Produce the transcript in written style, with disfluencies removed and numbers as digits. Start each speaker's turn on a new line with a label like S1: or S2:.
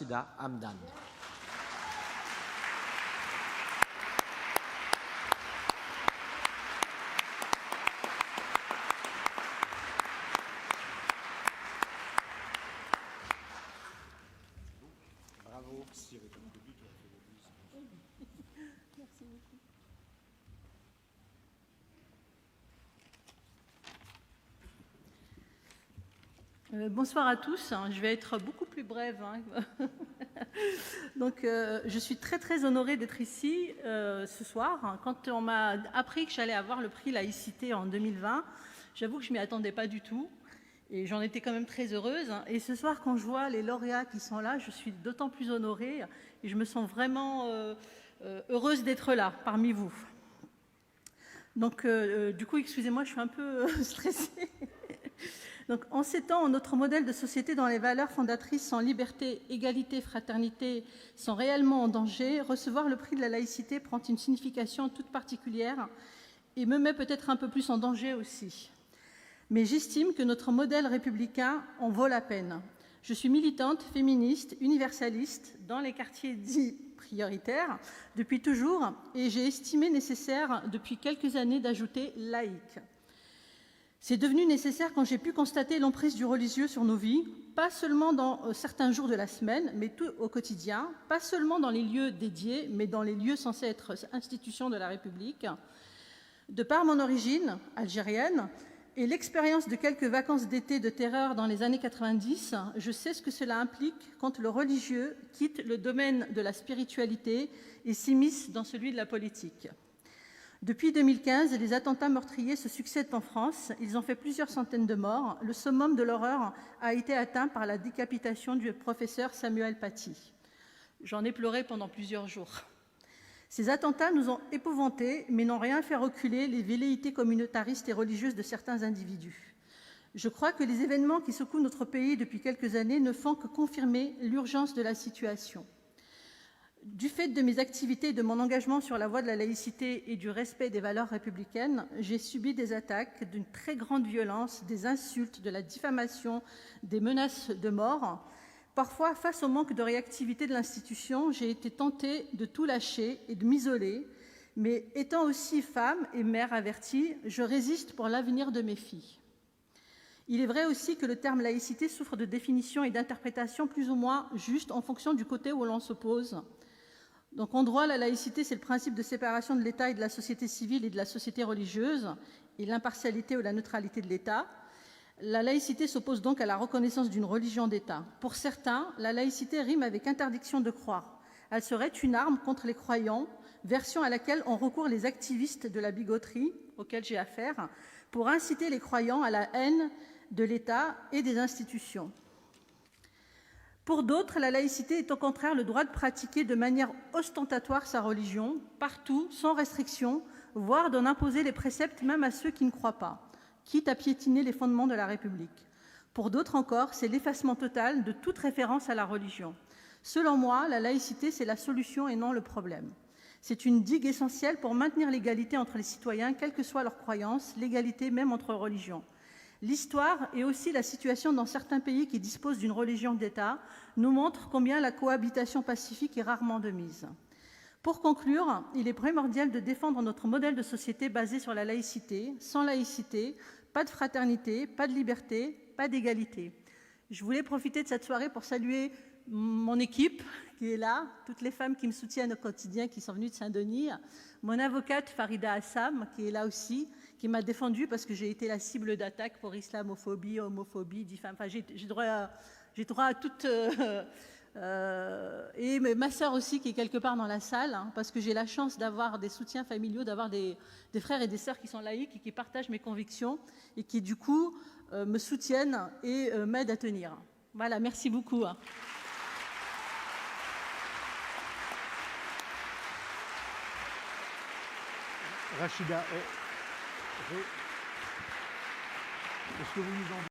S1: Rachida Hamdan. Bravo.
S2: Bonsoir à tous. Je vais être beaucoup plus brève. Donc, je suis très honorée d'être ici ce soir. Quand on m'a appris que j'allais avoir le prix laïcité en 2020, j'avoue que je ne m'y attendais pas du tout. Et j'en étais quand même très heureuse. Et ce soir, quand je vois les lauréats qui sont là, je suis d'autant plus honorée et je me sens vraiment heureuse d'être là, parmi vous. Donc, du coup, excusez-moi, je suis un peu stressée. Donc, en ces temps, notre modèle de société dont les valeurs fondatrices sont liberté, égalité, fraternité sont réellement en danger, recevoir le prix de la laïcité prend une signification toute particulière et me met peut-être un peu plus en danger aussi. Mais j'estime que notre modèle républicain en vaut la peine. Je suis militante, féministe, universaliste dans les quartiers dits prioritaires depuis toujours et j'ai estimé nécessaire depuis quelques années d'ajouter laïque. C'est devenu nécessaire quand j'ai pu constater l'emprise du religieux sur nos vies, pas seulement dans certains jours de la semaine, mais tout au quotidien, pas seulement dans les lieux dédiés, mais dans les lieux censés être institutions de la République. De par mon origine algérienne et l'expérience de quelques vacances d'été de terreur dans les années 90, je sais ce que cela implique quand le religieux quitte le domaine de la spiritualité et s'immisce dans celui de la politique. Depuis 2015, les attentats meurtriers se succèdent en France. Ils ont fait plusieurs centaines de morts. Le summum de l'horreur a été atteint par la décapitation du professeur Samuel Paty. J'en ai pleuré pendant plusieurs jours. Ces attentats nous ont épouvantés, mais n'ont rien fait reculer les velléités communautaristes et religieuses de certains individus. Je crois que les événements qui secouent notre pays depuis quelques années ne font que confirmer l'urgence de la situation. Du fait de mes activités et de mon engagement sur la voie de la laïcité et du respect des valeurs républicaines, j'ai subi des attaques d'une très grande violence, des insultes, de la diffamation, des menaces de mort. Parfois, face au manque de réactivité de l'institution, j'ai été tentée de tout lâcher et de m'isoler. Mais étant aussi femme et mère avertie, je résiste pour l'avenir de mes filles. Il est vrai aussi que le terme laïcité souffre de définitions et d'interprétations plus ou moins justes en fonction du côté où l'on s'oppose. Donc, en droit, la laïcité, c'est le principe de séparation de l'État et de la société civile et de la société religieuse et l'impartialité ou la neutralité de l'État. La laïcité s'oppose donc à la reconnaissance d'une religion d'État. Pour certains, la laïcité rime avec interdiction de croire. Elle serait une arme contre les croyants, version à laquelle ont recours les activistes de la bigoterie, auxquels j'ai affaire, pour inciter les croyants à la haine de l'État et des institutions. Pour d'autres, la laïcité est au contraire le droit de pratiquer de manière ostentatoire sa religion, partout, sans restriction, voire d'en imposer les préceptes même à ceux qui ne croient pas, quitte à piétiner les fondements de la République. Pour d'autres encore, c'est l'effacement total de toute référence à la religion. Selon moi, la laïcité, c'est la solution et non le problème. C'est une digue essentielle pour maintenir l'égalité entre les citoyens, quelles que soient leurs croyances, l'égalité même entre religions. L'histoire et aussi la situation dans certains pays qui disposent d'une religion d'État nous montrent combien la cohabitation pacifique est rarement de mise. Pour conclure, il est primordial de défendre notre modèle de société basé sur la laïcité. Sans laïcité, pas de fraternité, pas de liberté, pas d'égalité. Je voulais profiter de cette soirée pour saluer mon équipe qui est là, toutes les femmes qui me soutiennent au quotidien, qui sont venues de Saint-Denis, mon avocate Farida Assam, qui est là aussi, qui m'a défendue parce que j'ai été la cible d'attaque pour islamophobie, homophobie, enfin, j'ai droit à toute... et ma sœur aussi qui est quelque part dans la salle, parce que j'ai la chance d'avoir des soutiens familiaux, d'avoir des frères et des sœurs qui sont laïcs et qui partagent mes convictions et qui du coup me soutiennent et m'aident à tenir. Voilà, merci beaucoup.
S3: Rachida, est-ce que vous nous en